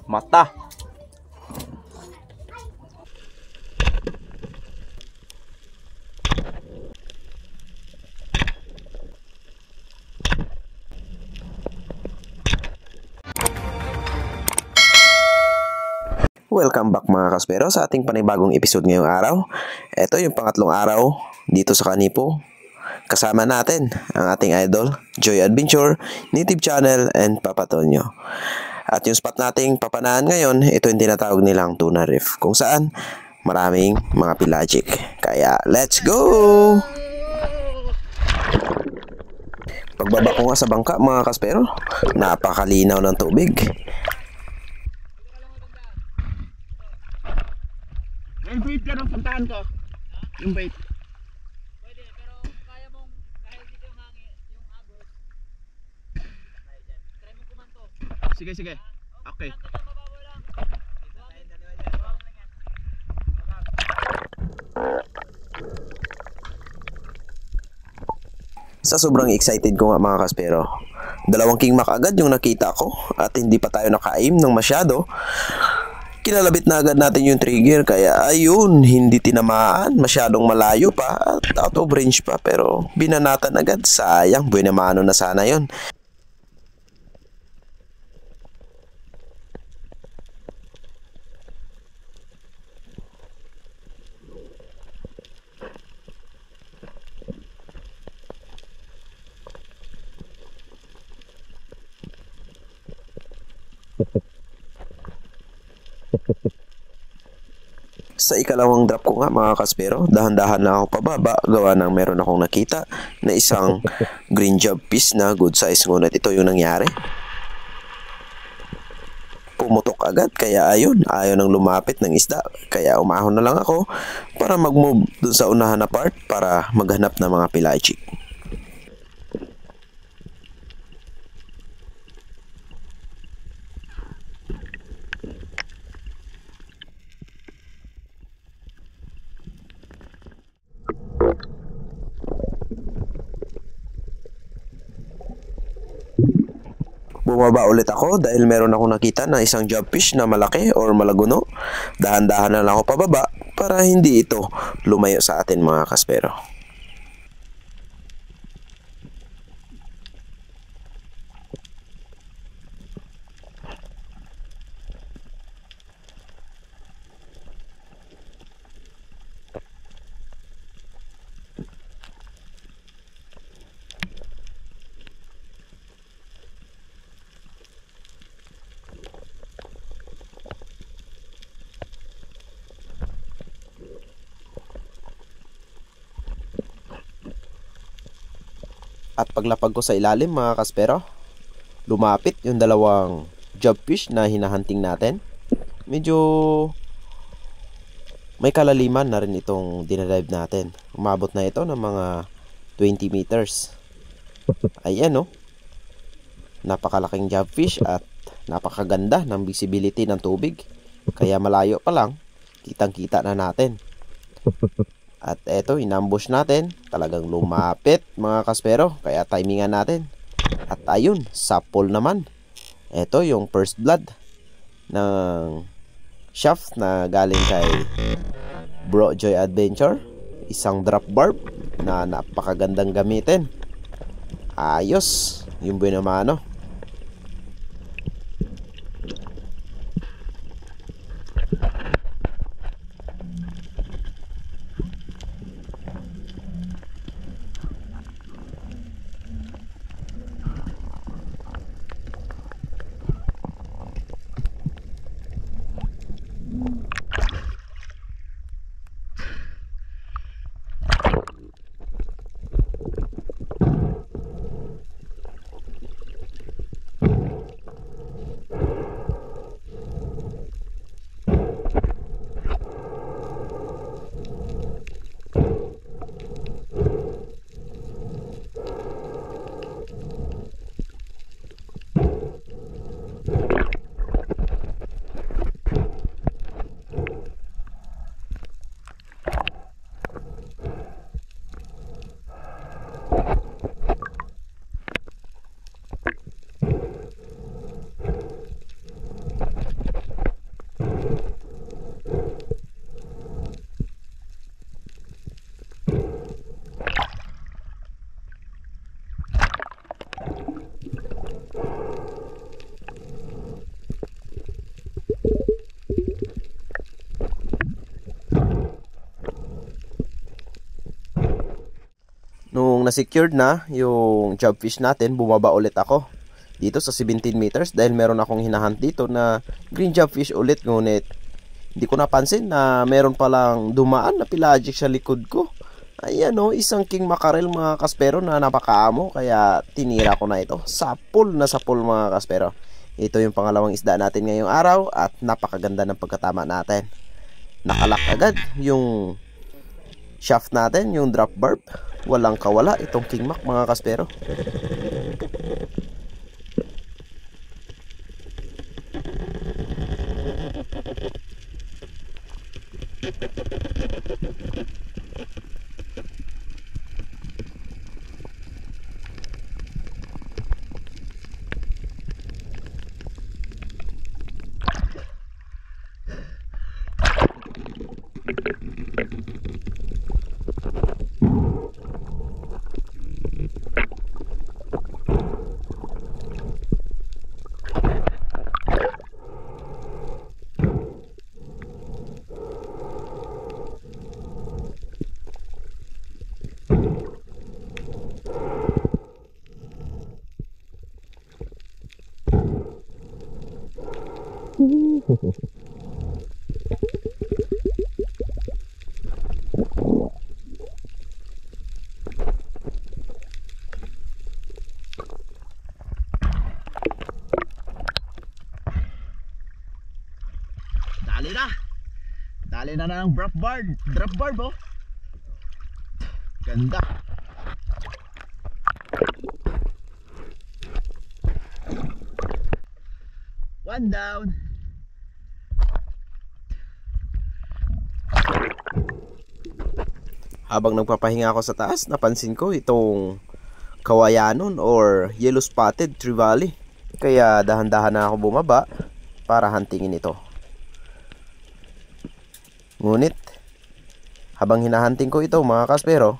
Mata. Welcome back mga kaspero sa ating panibagong episode ngayong araw. Ito yung pangatlong araw dito sa Kanipo. Kasama natin ang ating idol, Joy Adventure, Native Channel, and Papa Tonyo. At yung spot nating papanahan ngayon, ito yung tinatawag nilang Tuna Reef, kung saan maraming mga pelagic. Kaya let's go! Pagbaba ko nga sa bangka mga kaspero, napakalinaw ng tubig. Yung bait ka nung puntahan ko. Yung bait. Pwede, pero kaya mong kahit dito yung hangin, yung agos. Kaya dyan. Try mo kumanto. Sige, sige. Okay. Kumanto na mababaw lang. Sa sobrang excited ko nga mga kaspero, 2 king mac agad yung nakita ko at hindi pa tayo naka-aim ng masyado. Kinalabit na agad natin yung trigger, kaya ayun, hindi tinamaan, masyadong malayo pa at out of range pa, pero binanatan agad. Sayang, buena mano na sana yon. Sa ikalawang drop ko nga mga kaspero, dahan-dahan na ako pababa, gawa ng meron akong nakita na isang green job fish na good size, ngunit ito yung nangyari. Pumutok agad, kaya ayun, ayaw nang lumapit ng isda, kaya umahon na lang ako para mag-move dun sa unahan na part para maghanap ng mga pelagic. Bumaba ulit ako dahil meron akong nakita na isang jobfish na malaki or malaguno. Dahan-dahan na lang ako pababa para hindi ito lumayo sa atin mga kaspero. At paglapag ko sa ilalim mga kaspero, lumapit yung 2 jobfish na hinahunting natin. Medyo may kalaliman na rin itong dinadive natin. Umabot na ito ng mga 20 meters. Ayan, no? Napakalaking jobfish at napakaganda ng visibility ng tubig. Kaya malayo pa lang, kitang-kita na natin. At eto, inambush natin. Talagang lumapit mga kaspero, kaya timingan natin. At ayun, sapol naman. Eto yung first blood ng shaft na galing kay Bro Joy Adventure. Isang drop barb na napakagandang gamitin. Ayos, yung buena mano. na-secured na yung jobfish natin, bumaba ulit ako dito sa 17 meters dahil meron akong hinahunt dito na green jobfish ulit, ngunit hindi ko napansin na meron palang dumaan na pelagic sa likod ko. Ayan o, isang king mackerel mga kaspero na napakaamo, kaya tinira ko na ito. Sapul na sapul mga kaspero. Ito yung pangalawang isda natin ngayong araw at napakaganda ng pagkatama natin. Nakalak agad yung shaft natin, yung drop barb. Walang kawala itong king mac mga kaspero. Dali na ng drop barb oh. Ganda. One down. Habang nagpapahinga ako sa taas, napansin ko itong kawayanon or yellow spotted trevally. Kaya dahan-dahan na ako bumaba para huntingin ito. Ngunit habang hinahunting ko ito mga kaspero,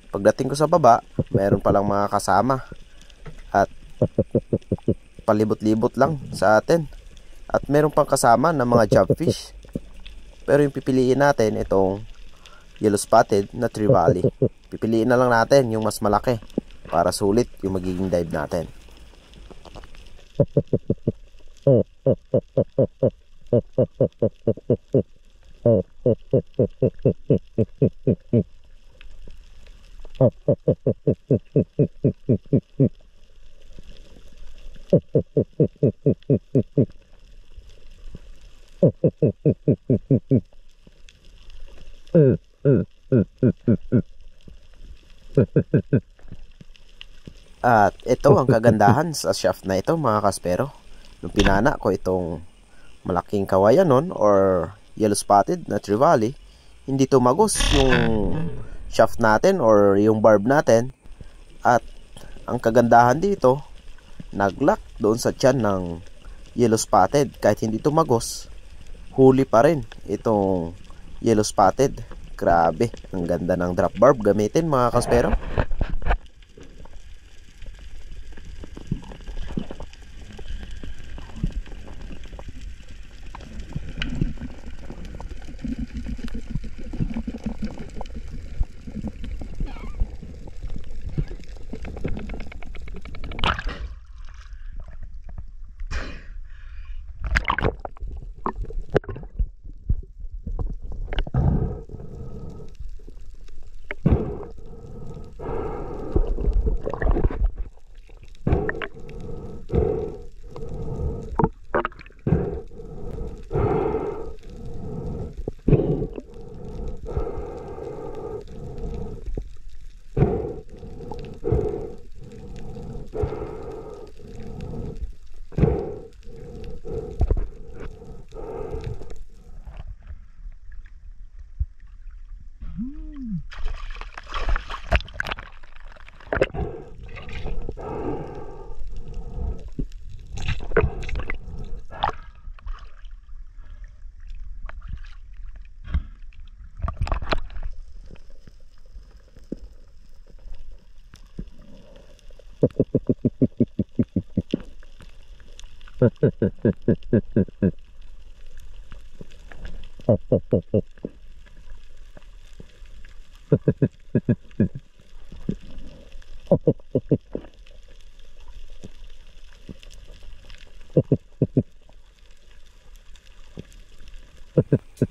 pagdating ko sa baba, mayroon palang mga kasama at palibot-libot lang sa atin. At mayroon pang kasama ng mga jobfish. Pero yung pipiliin natin itong yellow spotted na trevally. Pipiliin na lang natin yung mas malaki para sulit yung magiging dive natin. At ito ang kagandahan sa shaft na ito mga kaspero. Nung pinana ko itong malaking kawayanon or yellow spotted na trevally, hindi tumagos yung shaft natin or yung barb natin. At ang kagandahan dito, naglock doon sa tiyan ng yellow spotted. Kahit hindi tumagos, huli pa rin itong yellow spotted. Grabe, ang ganda ng drop barb gamitin mga kaspero.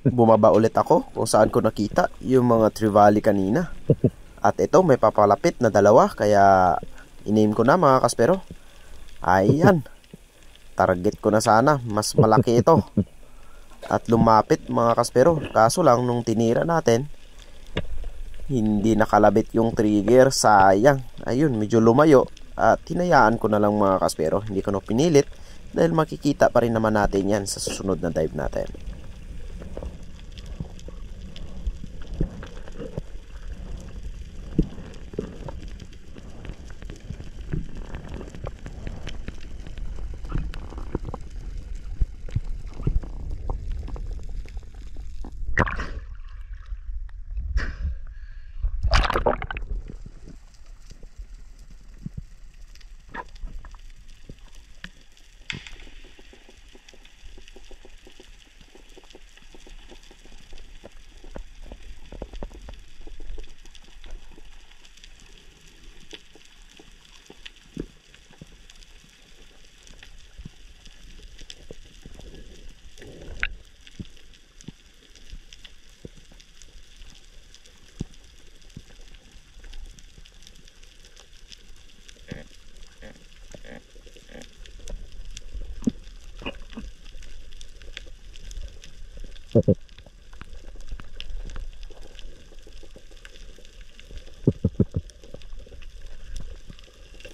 Bumaba ulit ako kung saan ko nakita yung mga trevally kanina. At ito may papalapit na dalawa, kaya in-aim ko na mga kaspero. Ayan, target ko na sana, mas malaki ito. At lumapit mga kaspero, kaso lang nung tinira natin, hindi nakalabit yung trigger, sayang. Ayun, medyo lumayo at hinayaan ko na lang mga kaspero. Hindi ko na pinilit dahil makikita pa rin naman natin yan sa susunod na dive natin.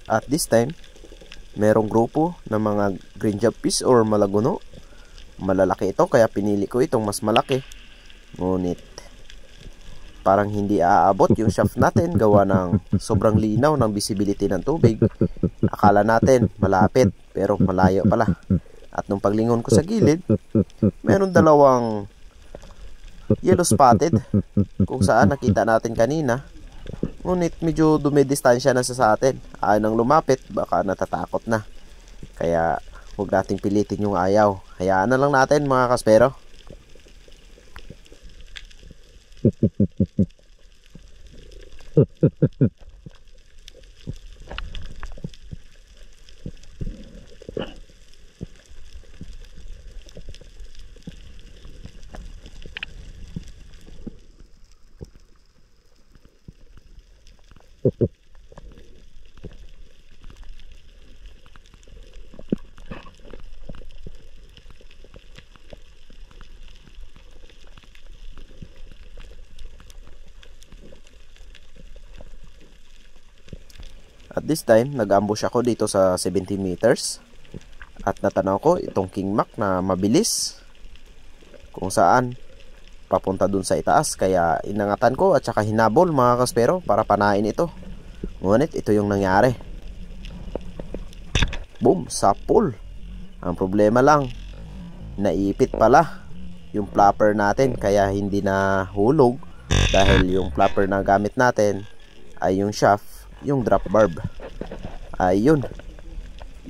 At this time, merong grupo ng mga green jobfish or malaguno. Malalaki ito kaya pinili ko itong mas malaki. Ngunit parang hindi aabot yung shaft natin gawa ng sobrang linaw ng visibility ng tubig. Akala natin malapit pero malayo pala. At nung paglingon ko sa gilid, meron dalawang yellow spotted kung saan nakita natin kanina. Ngunit medyo dumidistansya na sa atin. Ayaw nang lumapit, baka natatakot na. Kaya huwag nating pilitin yung ayaw. Hayaan na lang natin mga kaspero. At this time, nag-ambush ako dito sa 70 meters. At natanaw ko itong King Mac na mabilis. Kung saan, papunta dun sa itaas. Kaya inangatan ko at saka hinabol mga kaspero para panain ito. Ngunit ito yung nangyari. Boom! Sapul! Ang problema lang, naipit pala yung flapper natin. Kaya hindi na hulog. Dahil yung flapper na gamit natin ay yung shaft, yung drop barb. Ayun,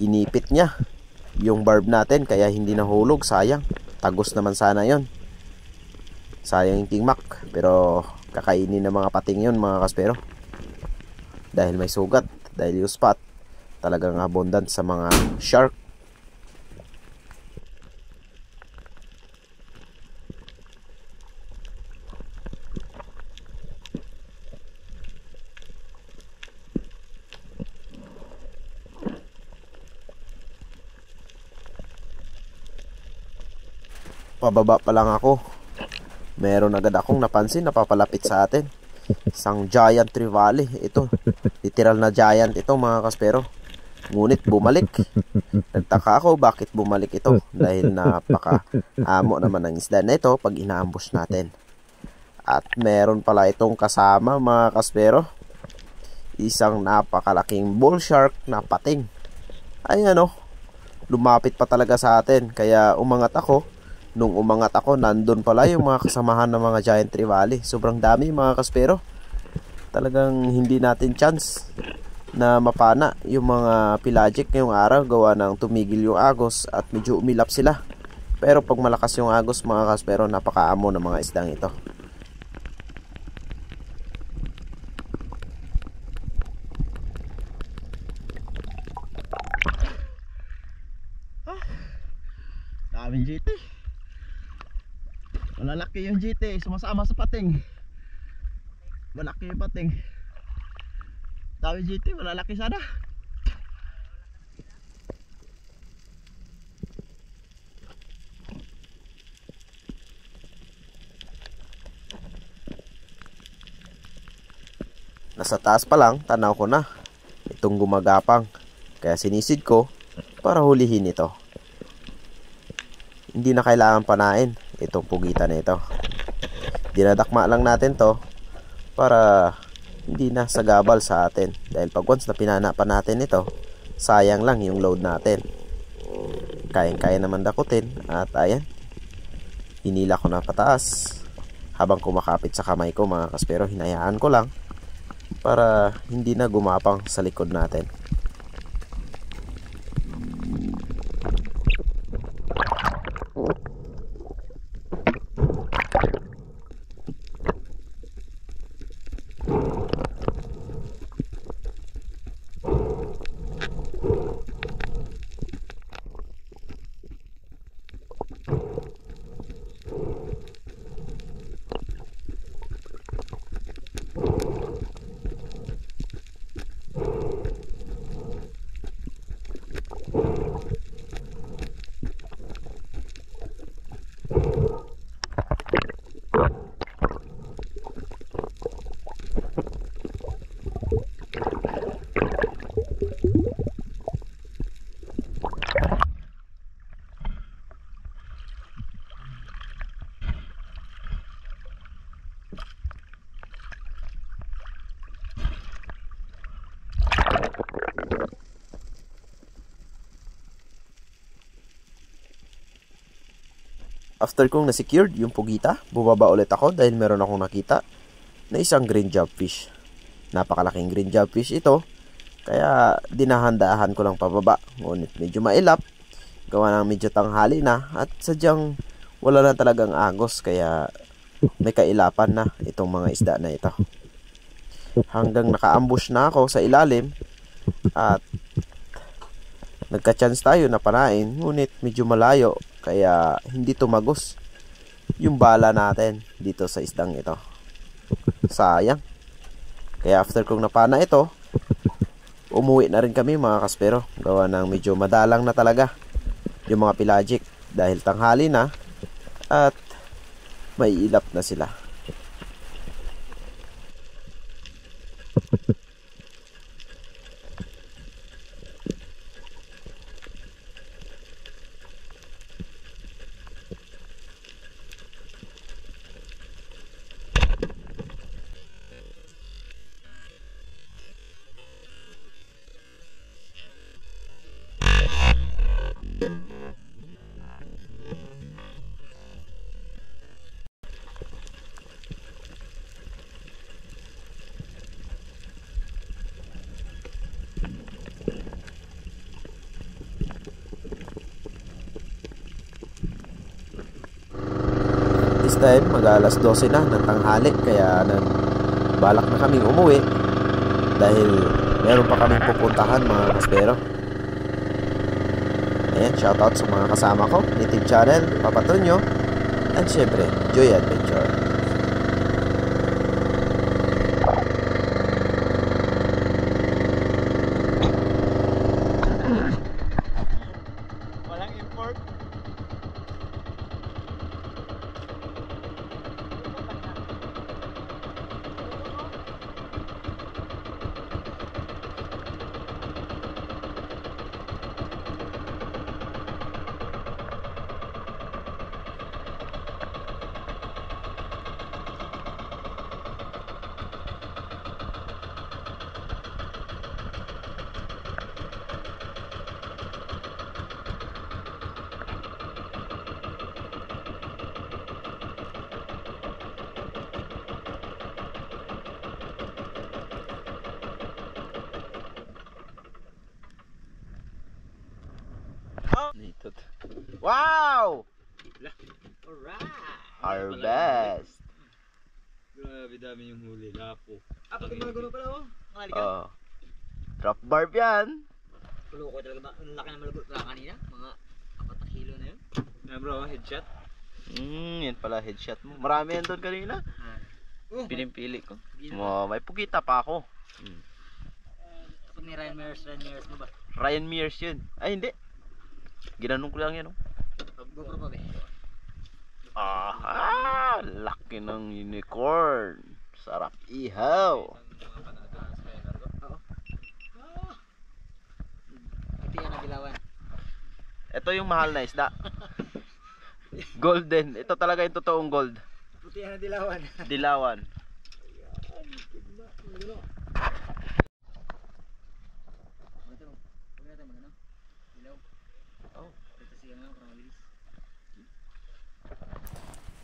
inipit niya yung barb natin kaya hindi nahulog. Sayang, tagos naman sana yon. Sayang yung King Mac, pero kakainin ng mga pating yun mga kaspero. Dahil may sugat, dahil yung spot talagang abundant sa mga shark. Pababa pa lang ako, meron agad akong napansin na papalapit sa atin. Isang giant trevally. Ito, literal na giant ito mga kaspero. Ngunit bumalik. Nagtaka ako bakit bumalik ito. Dahil napaka-amo naman ng isda na ito pag ina-ambush natin. At meron pala itong kasama mga kaspero. Isang napakalaking bull shark na pating. Ayan o, lumapit pa talaga sa atin. Kaya umangat ako. Nung umangat ako, nandun pala yung mga kasamahan ng mga giant trevally. Sobrang dami mga kaspero. Talagang hindi natin chance na mapana yung mga pelagic ngayong araw gawa ng tumigil yung agos at medyo umilap sila. Pero pag malakas yung agos mga kaspero, napakaamo ng mga isdang ito. daming GT. Malalaki yung GT, sumasama sa pating. Malaki yung pating. Daming GT, malalaki sana. Nasa taas pa lang, tanaw ko na itong gumagapang. Kaya sinisid ko para hulihin ito. Hindi na kailangan panain itong pugitan na ito. Dinadakma lang natin to para hindi na sagabal sa atin. Dahil pag once na pinana pa natin ito, sayang lang yung load natin. Kayang-kaya naman dakutin. At ayan, hinila ko na pataas. Habang kumakapit sa kamay ko mga kaspero, hinayaan ko lang para hindi na gumapang sa likod natin. After kong na-secured yung pugita, bumaba ulit ako dahil meron akong nakita na isang green jobfish. Napakalaking green jobfish ito, kaya dinahandahan ko lang pababa. Ngunit medyo mailap, gawa ng medyo tanghali na at sadyang wala na talagang agos, kaya may kailapan na itong mga isda na ito. Hanggang naka-ambush na ako sa ilalim at nagka-chance tayo na panain, ngunit medyo malayo. Kaya hindi tumagos yung bala natin dito sa isdang ito. Sayang. Kaya after kong napana ito, umuwi na rin kami mga kaspero. Gawa ng medyo madalang na talaga yung mga pelagic dahil tanghali na at may ilap na sila. This time mag-alas 12 na ng tanghali, kaya balak na kaming umuwi dahil meron pa kaming pupuntahan mga kaspero. Ayan, shoutout sa mga kasama ko, Native Channel, Papa Tonyo, and syempre Joy Adventure. Walang import. Wow! Alright! Our best! Grabe dami yung huli, lapo. Pag gumagulo pala oh. Nakali ka. Oh. Drop barb yan. Tulo ko talaga ba? Ang laki na malagot pala kanina. Mga 4 kilo na yun. Na bro, headshot. Yan pala headshot mo. Marami yan doon kanina. Pinimpili ko. May pugita pa ako. Pag ni Ryan Mears mo ba? Ryan Mears yun. Ay hindi. Ginanong ko lang yan. GoPro pa ba? Aha! Laki ng unicorn. Sarap ihaw. Ito yan ang dilawan. Ito yung mahal na isda. Golden. Ito talaga yung totoong gold. Puti yan ang dilawan. Dilawan.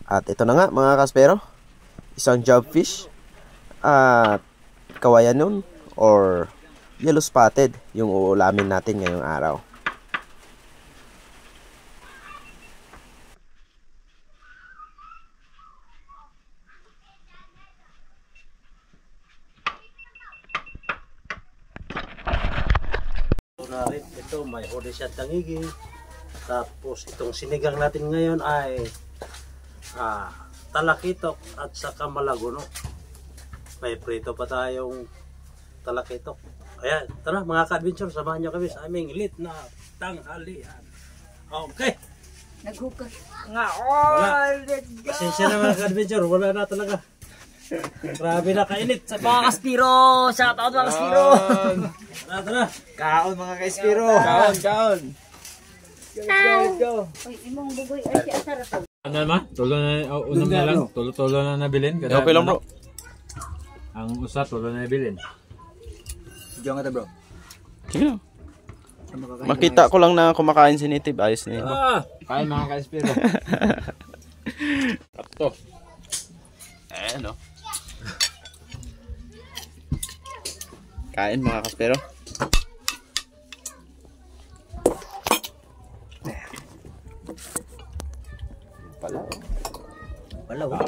At ito na nga mga kaspero, isang jobfish at kawayan nun or yellow spotted yung uulamin natin ngayong araw. Ito may huli siya tangigi. Tapos itong sinigang natin ngayon ay talakitok at saka malagono. May prito pa tayong talakitok. Kaya tara mga ka-adventure, samahan nyo kami sa aming lit na tanghalian. Okay. Naghukas. Wala. Pasensya na mga ka-adventure, wala na talaga. Grabe na kainit. Sa mga Kaspiro! Shout out mga Kaspiro! Tara, tara. Kaon mga ka-Espiro. Kaon. Uy, imong bugoy ay si Asar to. Ano naman? Tulo na, unang na lang. Tulo na nabilin. Okay lang bro. Ang usa, tulo na nabilin. Diyan ka bro. Sige lang. Makita ko lang na kumakain si Native. Ayos na yun. Kain mga ka-Espiro. Tapto. Ayan o. Kain mga kaspero. Wala.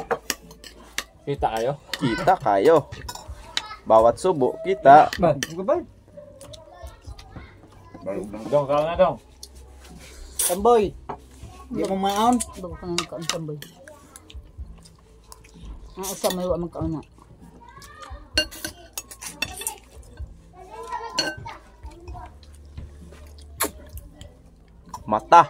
Kita kayo? Kita kayo. Bawat subo, kita. Dong, kaon na dong. Tamboy! Hindi mo maon? Bago ka nang kaon tamboy. Ang usa may wa man kaon na. Mata.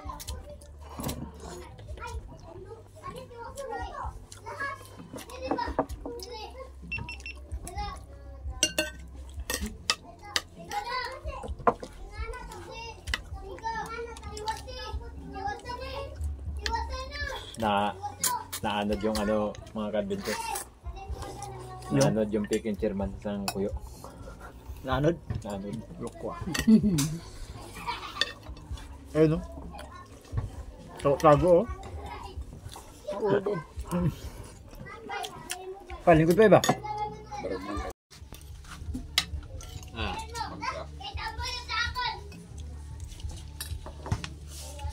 Naanod yung ano mga ka-adventure. Naanod yung pick and chairman sa kuyo. Nanod. Naanod. Lukwa. Ayun o. Tago o. Oo din. Palingkod pa iba?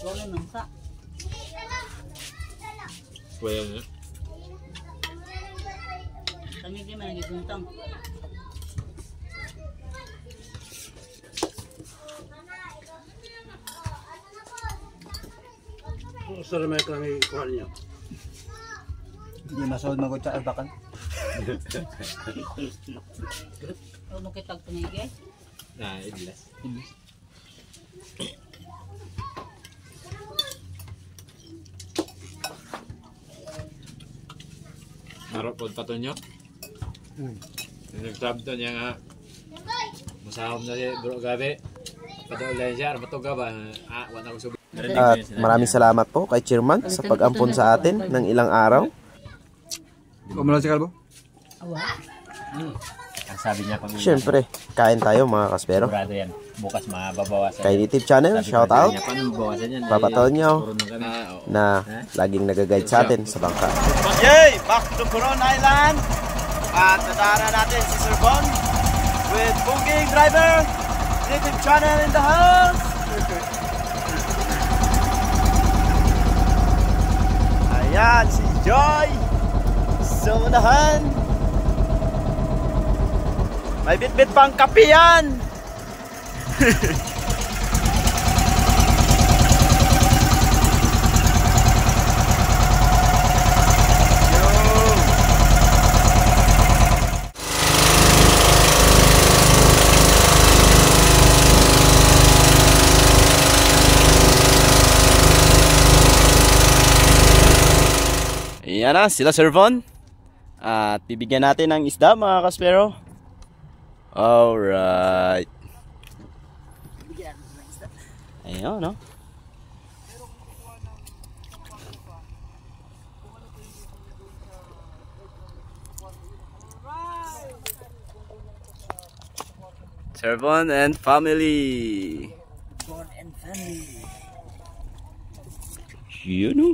Wala nang sa. Kuya niya. Kami di man nagiguntang. Gusto na may kami kuhan niyo. Hindi masahod magod sa albakan. Ano kitag tunigi? Idlas. Narap po pato nyo? Nagsabto niya nga masahom na si bro gabi. Patuloy siya, matuga ba? Wala ko subi. At maraming salamat po kay Chairman sa pag-ampon sa atin ng ilang araw. Kumulan si Kalbo? Awa. Ang sabi niya pag Siyempre, kain tayo mga kaspero. sigurado yan. Bukas mababawasan. Kay Native Channel, shout out. Paano mabawasan yan? Papa Tonyo na laging nag-guide sa atin sa bangka. Yay! Back to Coron Island! At nadara natin si Sir Bon with Bunging Driver, Native Channel in the house! Ayan, si Joy! Sa unahan! May bit-bit pang kape yan! Ayan na, sila Sir Von. At bibigyan natin ng isda mga kaspero. Alright. Ayun, no? Sir Von and family. Born and family. Yun, no?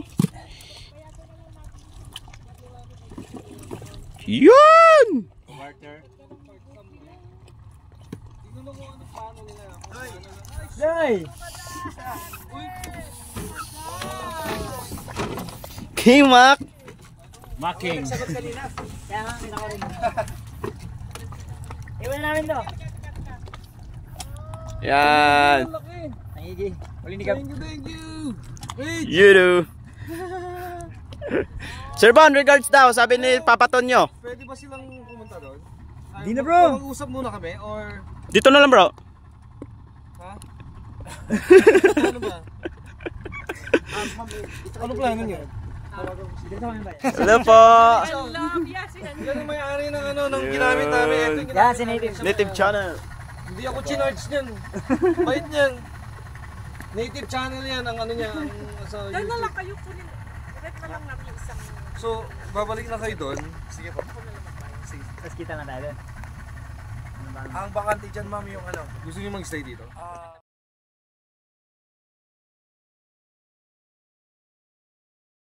Yun! Hey! King Mac! Making. Kaya nga, kinako rin. Iwan na namin to. Yan! Nangigi. Huli ni Gab. You do! Sir Von, regards daw, sabi ni Papa Tonyo. Pwede ba silang pumunta doon? Di na, bro. Mag-usap muna kami or Dito na lang bro. ha? Ano ba? Ano plano niyo? Hello po! Yan ang may-ari ng ano, ng ginamit namin. Ito yung Yan, si Native. Native channel. Hindi ako chinarge niyan. Bait niyan. Native channel yan, ang ano niya, ang sa Dahil na YouTube. lang kayo kunin. Rep na lang namin isang... So, babalik na kayo doon. Sige po. Tapos kita na tayo. Ang bakante dyan, ma'am, yung ano. Gusto niyo mag-stay dito?